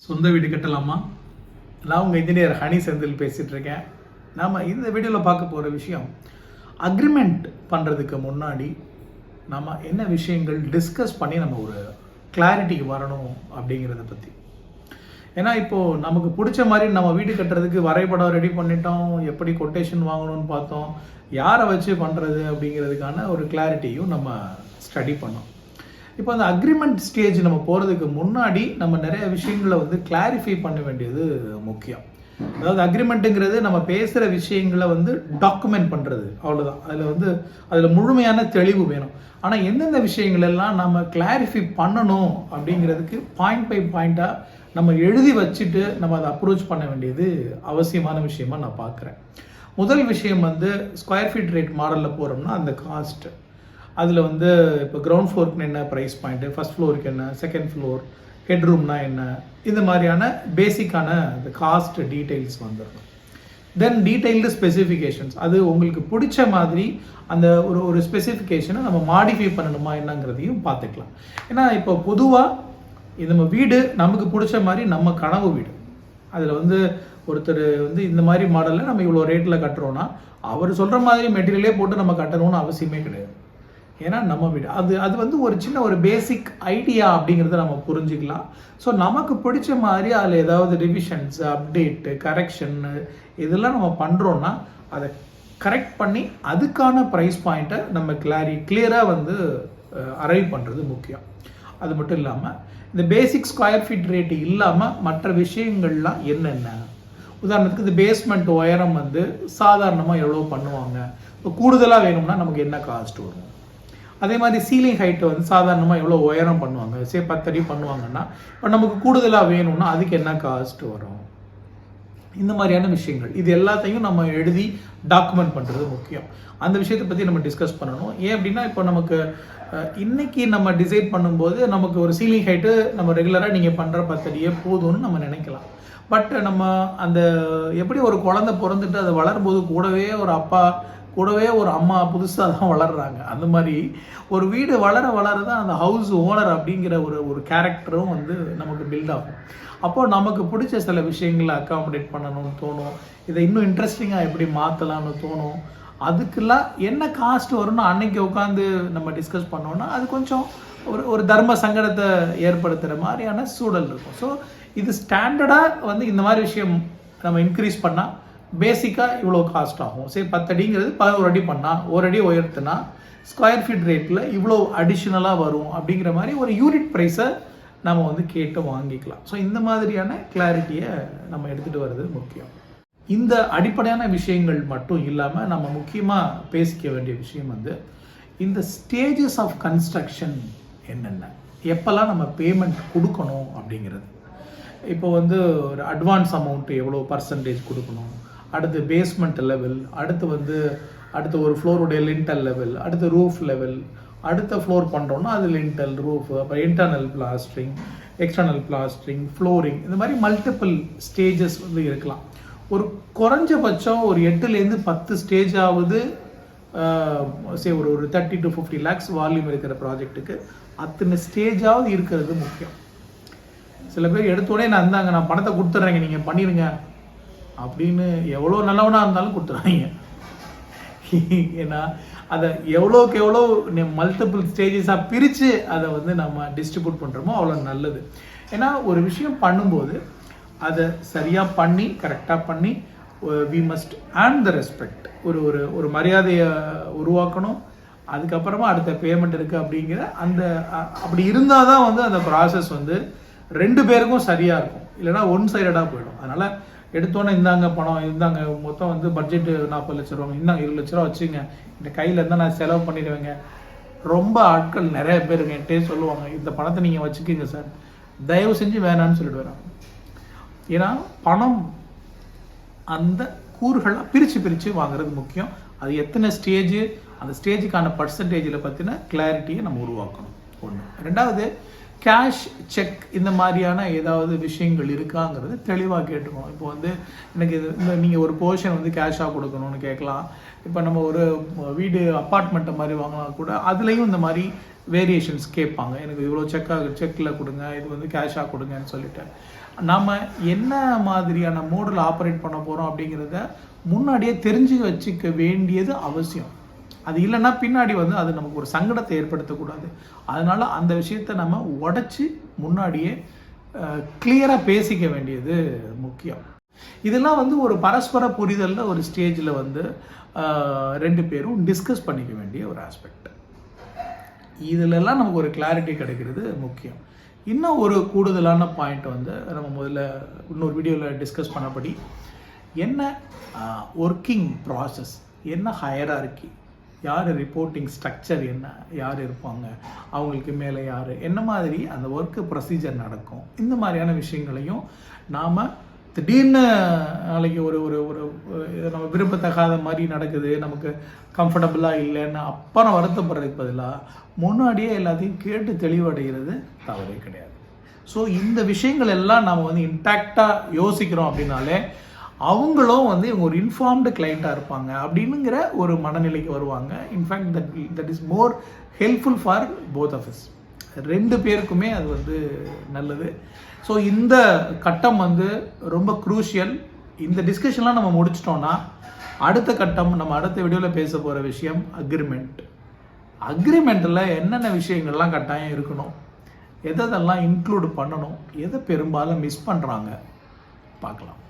சொந்த வீடு கட்டலாமா? நான் உங்கள் இன்ஜினியர் செந்தில் பேசிகிட்டு இருக்கேன். நாம் இந்த வீடியோவில் பார்க்க போகிற விஷயம், அக்ரிமெண்ட் பண்ணுறதுக்கு முன்னாடி நம்ம என்ன விஷயங்கள் டிஸ்கஸ் பண்ணி நம்ம ஒரு கிளாரிட்டிக்கு வரணும் அப்படிங்கிறத பற்றி. ஏன்னா இப்போது நமக்கு பிடிச்ச மாதிரி நம்ம வீடு கட்டுறதுக்கு வரைபடம் ரெடி பண்ணிட்டோம், எப்படி கொட்டேஷன் வாங்கணும்னு பார்த்தோம், யாரை வச்சு பண்ணுறது அப்படிங்கிறதுக்கான ஒரு கிளாரிட்டியும் நம்ம ஸ்டடி பண்ணோம். இப்போ அந்த அக்ரிமெண்ட் ஸ்டேஜ் நம்ம போகிறதுக்கு முன்னாடி நம்ம நிறைய விஷயங்களை வந்து கிளாரிஃபை பண்ண வேண்டியது முக்கியம். அதாவது அக்ரிமெண்ட்டுங்கிறது நம்ம பேசுகிற விஷயங்களை வந்து டாக்குமெண்ட் பண்ணுறது, அவ்வளோதான். அதில் முழுமையான தெளிவு வேணும். ஆனால் எந்தெந்த விஷயங்கள் எல்லாம் நம்ம கிளாரிஃபை பண்ணணும் அப்படிங்கிறதுக்கு பாயிண்ட் பை பாயிண்ட்டாக நம்ம எழுதி வச்சுட்டு நம்ம அதை அப்ரோச் பண்ண வேண்டியது அவசியமான விஷயமா நான் பார்க்குறேன். முதல் விஷயம் வந்து ஸ்கொயர் ஃபீட் ரேட் மாடலில் போகிறோம்னா அந்த காஸ்ட். அதில் வந்து இப்போ கிரவுண்ட் ஃப்ளோருக்கு என்ன ப்ரைஸ் பாயிண்ட்டு, ஃபஸ்ட் ஃப்ளோருக்கு என்ன, செகண்ட் ஃப்ளோர், ஹெட்ரூம்னா என்ன, இந்த மாதிரியான பேசிக்கான இந்த காஸ்ட் டீட்டெயில்ஸ் வந்துடும். தென் டீட்டெயில்டு ஸ்பெசிஃபிகேஷன்ஸ், அது உங்களுக்கு பிடிச்ச மாதிரி அந்த ஒரு ஸ்பெசிஃபிகேஷனை நம்ம மாடிஃபை பண்ணணுமா என்னங்கிறதையும் பார்த்துக்கலாம். ஏன்னா இப்போ பொதுவாக நம்ம வீடு நமக்கு பிடிச்ச மாதிரி நம்ம கனவு வீடு, அதில் வந்து ஒருத்தர் வந்து இந்த மாதிரி மாடலில் நம்ம இவ்வளோ ரேட்டில் கட்டுறோன்னா அவர் சொல்கிற மாதிரி மெட்டீரியலே போட்டு நம்ம கட்டணும்னு அவசியமே கிடையாது. ஏன்னா நம்ம வீடு அது வந்து ஒரு சின்ன ஒரு பேசிக் ஐடியா அப்படிங்கிறத நம்ம புரிஞ்சுக்கலாம். ஸோ நமக்கு பிடிச்ச மாதிரி அதில் ஏதாவது ரிவிஷன்ஸ், அப்டேட்டு, கரெக்ஷன்னு இதெல்லாம் நம்ம பண்ணுறோன்னா அதை கரெக்ட் பண்ணி அதுக்கான ப்ரைஸ் பாயிண்ட்டை நம்ம கிளியராக வந்து அரைவ் பண்ணுறது முக்கியம். அது மட்டும் இல்லாமல் இந்த பேசிக் ஸ்கொயர் ஃபீட் ரேட்டு இல்லாமல் மற்ற விஷயங்கள்லாம் என்னென்ன, உதாரணத்துக்கு இந்த பேஸ்மெண்ட் உயரம் வந்து சாதாரணமாக எவ்வளோ பண்ணுவாங்க, இப்போ கூடுதலாக வேணும்னா நமக்கு என்ன காஸ்ட் வரும், அதே மாதிரி சீலிங் ஹைட்டை வந்து சாதாரணமாக எவ்வளோ உயரம் பண்ணுவாங்க, 10 அடி பண்ணுவாங்கன்னா இப்போ நமக்கு கூடுதலாக வேணும்னா அதுக்கு என்ன காஸ்ட் வரும், இந்த மாதிரியான விஷயங்கள் இது எல்லாத்தையும் நம்ம எழுதி டாக்குமெண்ட் பண்ணுறது முக்கியம். அந்த விஷயத்தை பற்றி நம்ம டிஸ்கஸ் பண்ணணும். ஏன் அப்படின்னா இப்போ நமக்கு இன்னைக்கு நம்ம டிசைட் பண்ணும்போது நமக்கு ஒரு சீலிங் ஹைட்டு நம்ம ரெகுலராக நீங்கள் பண்ணுற 10 அடியே போதும்னு நம்ம நினைக்கலாம். பட் நம்ம அந்த எப்படி ஒரு குழந்தை பிறந்துட்டு அது வளரும்போது கூடவே ஒரு அப்பா கூடவே ஒரு அம்மா புதுசாக தான் வளர்கிறாங்க, அந்த மாதிரி ஒரு வீடு வளர தான் அந்த ஹவுஸ் ஓனர் அப்படிங்கிற ஒரு கேரக்டரும் வந்து நமக்கு பில்ட் ஆகும். அப்போது நமக்கு பிடிச்ச சில விஷயங்களை அக்காமடேட் பண்ணணும்னு தோணும், இதை இன்னும் இன்ட்ரெஸ்டிங்காக எப்படி மாற்றலாம்னு தோணும். அதுக்கெல்லாம் என்ன காஸ்ட் வரும்னு அன்னைக்கு உட்காந்து நம்ம டிஸ்கஸ் பண்ணோன்னா அது கொஞ்சம் ஒரு தர்ம சங்கடத்தை ஏற்படுத்துகிற மாதிரியான சூழல் இருக்கும். ஸோ இது ஸ்டாண்டர்டாக வந்து இந்த மாதிரி விஷயம் நம்ம இன்க்ரீஸ் பண்ணால் பேசிக்காக இவ்வளோ காஸ்ட் ஆகும். சரி 10 அடிங்கிறது 11 அடி பண்ணால், 1 அடி உயர்த்துனா ஸ்கொயர் ஃபீட் ரேட்டில் இவ்வளோ அடிஷ்னலாக வரும் அப்படிங்கிற மாதிரி ஒரு யூனிட் ப்ரைஸை நம்ம வந்து கேட்டு வாங்கிக்கலாம். ஸோ இந்த மாதிரியான கிளாரிட்டியை நம்ம எடுத்துகிட்டு வர்றது முக்கியம். இந்த அடிப்படையான விஷயங்கள் மட்டும் இல்லாமல் நம்ம முக்கியமாக பேசிக்க வேண்டிய விஷயம் வந்து இந்த ஸ்டேஜஸ் ஆஃப் கன்ஸ்ட்ரக்ஷன் என்னென்ன, எப்போல்லாம் நம்ம பேமெண்ட் கொடுக்கணும் அப்படிங்கிறது. இப்போ வந்து ஒரு அட்வான்ஸ் அமௌண்ட் எவ்வளோ பர்சன்டேஜ் கொடுக்கணும், அடுத்து பேஸ்மெண்ட் லெவல், அடுத்து ஒரு ஃப்ளோருடைய லிண்டல் லெவல், அடுத்து ரூஃப் லெவல், அடுத்த ஃப்ளோர் பண்ணுறோன்னா அது லிண்டல், ரூஃப், அப்புறம் internal plastering, external plastering, flooring, இந்த மாதிரி மல்டிபிள் ஸ்டேஜஸ் வந்து இருக்கலாம். ஒரு குறைஞ்சபட்சம் ஒரு 8லேருந்து 10 ஸ்டேஜாவது ஒரு 30 to 50 lakhs வால்யூம் இருக்கிற ப்ராஜெக்ட்டுக்கு அத்தனை ஸ்டேஜாவது இருக்கிறது முக்கியம். சில பேர் எடுத்தோடனே நான் பணத்தை கொடுத்துட்றேங்க நீங்கள் பண்ணிடுங்க அப்படின்னு எவ்வளோ நல்லவனாக இருந்தாலும் கொடுத்துட்றாங்க. ஏன்னா அதை எவ்வளோக்கு எவ்வளோ மல்டிபிள் ஸ்டேஜஸாக பிரித்து அதை வந்து நம்ம டிஸ்ட்ரிபியூட் பண்ணுறோமோ அவ்வளோ நல்லது. ஏன்னா ஒரு விஷயம் பண்ணும்போது அதை சரியாக பண்ணி கரெக்டாக பண்ணி we must earn the respect, ஒரு மரியாதையை உருவாக்கணும். அதுக்கப்புறமா அடுத்த பேமெண்ட் இருக்குது அப்படிங்கிற அப்படி இருந்தால் தான் வந்து அந்த ப்ராசஸ் வந்து 2 பேருக்கும் சரியாக இருக்கும், இல்லைனா ஒன் சைடடாக போயிடும். அதனால் எடுத்தோன்னே இந்தாங்க பணம், இருந்தாங்க மொத்தம் வந்து பட்ஜெட்டு 40 லட்ச ரூபா, இந்தாங்க 20 லட்ச ரூபா வச்சுங்க, இந்த கையில் இருந்தால் நான் செலவு பண்ணிடுவேங்க. ரொம்ப ஆட்கள் நிறைய பேர் என்கிட்டே சொல்லுவாங்க, இந்த பணத்தை நீங்கள் வச்சுக்கிங்க சார், தயவு செஞ்சு வேணான்னு சொல்லிட்டு வராங்க. ஏன்னா பணம் அந்த கூறுகளாக பிரித்து வாங்குறது முக்கியம். அது எத்தனை ஸ்டேஜு, அந்த ஸ்டேஜுக்கான பர்சன்டேஜில் பற்றின கிளாரிட்டியை நம்ம உருவாக்கணும். ஒன்று. ரெண்டாவது, கேஷ், செக், இந்த மாதிரியான ஏதாவது விஷயங்கள் இருக்காங்கிறது தெளிவாக கேட்டுக்கணும். இப்போ வந்து எனக்கு நீங்கள் ஒரு போர்ஷன் வந்து கேஷாக கொடுக்கணும்னு கேட்கலாம். இப்போ நம்ம ஒரு வீடு அப்பார்ட்மெண்ட்டை மாதிரி வாங்கினா கூட அதுலேயும் இந்த மாதிரி வேரியேஷன்ஸ் கேட்பாங்க. எனக்கு இவ்வளோ செக்கில் கொடுங்க, இது வந்து கேஷாக கொடுங்கன்னு சொல்லிட்டு நாம் என்ன மாதிரியான மோடில் ஆப்ரேட் பண்ண போகிறோம் அப்படிங்கிறத முன்னாடியே தெரிஞ்சு வச்சுக்க வேண்டியது அவசியம். அது இல்லைன்னா பின்னாடி அது நமக்கு ஒரு சங்கடத்தை ஏற்படுத்தக்கூடாது. அதனால் அந்த விஷயத்தை நம்ம உடச்சி முன்னாடியே கிளியராக பேசிக்க வேண்டியது முக்கியம். இதெல்லாம் ஒரு பரஸ்பர புரிதலில் ஒரு ஸ்டேஜில் 2 பேரும் டிஸ்கஸ் பண்ணிக்க வேண்டிய ஒரு ஆஸ்பெக்ட். இதிலெல்லாம் நமக்கு ஒரு கிளாரிட்டி கிடைக்கிறது முக்கியம். இன்னும் ஒரு கூடுதலான பாயிண்ட் நம்ம முதல்ல இன்னொரு வீடியோவில் டிஸ்கஸ் பண்ணபடி என்ன ஒர்க்கிங் ப்ராசஸ், என்ன ஹையரார்கி, யார் ரிப்போர்ட்டிங் ஸ்ட்ரக்சர், என்ன யார் இருப்பாங்க, அவங்களுக்கு மேலே யார், என்ன மாதிரி அந்த ஒர்க்கு ப்ரொசீஜர் நடக்கும், இந்த மாதிரியான விஷயங்களையும் நாம் திடீர்னு நாளைக்கு ஒரு ஒரு ஒரு நம்ம விரும்பத்தகாத மாதிரி நடக்குது, நமக்கு கம்ஃபர்டபுளாக இல்லைன்னு அப்புறம் வருத்தப்படுறதுக்கு பதிலாக முன்னாடியே எல்லாத்தையும் கேட்டு தெளிவடைகிறது தவறே கிடையாது. ஸோ இந்த விஷயங்கள் எல்லாம் நம்ம இன்டாக்டாக யோசிக்கிறோம் அப்படின்னாலே அவங்களும் இவங்க ஒரு இன்ஃபார்ம்டு கிளைண்ட்டாக இருப்பாங்க அப்படின்னுங்கிற ஒரு மனநிலைக்கு வருவாங்க. In fact that is more helpful for both of us. 2 பேருக்குமே அது நல்லது. ஸோ இந்த கட்டம் ரொம்ப க்ரூஷியல். இந்த டிஸ்கஷன்லாம் நம்ம முடிச்சிட்டோன்னா அடுத்த கட்டம் நம்ம அடுத்த வீடியோவில் பேச போகிற விஷயம் அக்ரிமெண்ட். அக்ரிமெண்ட்டில் என்னென்ன விஷயங்கள்லாம் கட்டாயம் இருக்கணும், எதெல்லாம் இன்க்ளூட் பண்ணணும், எதை பெரும்பாலும் மிஸ் பண்ணுறாங்க பார்க்கலாம்.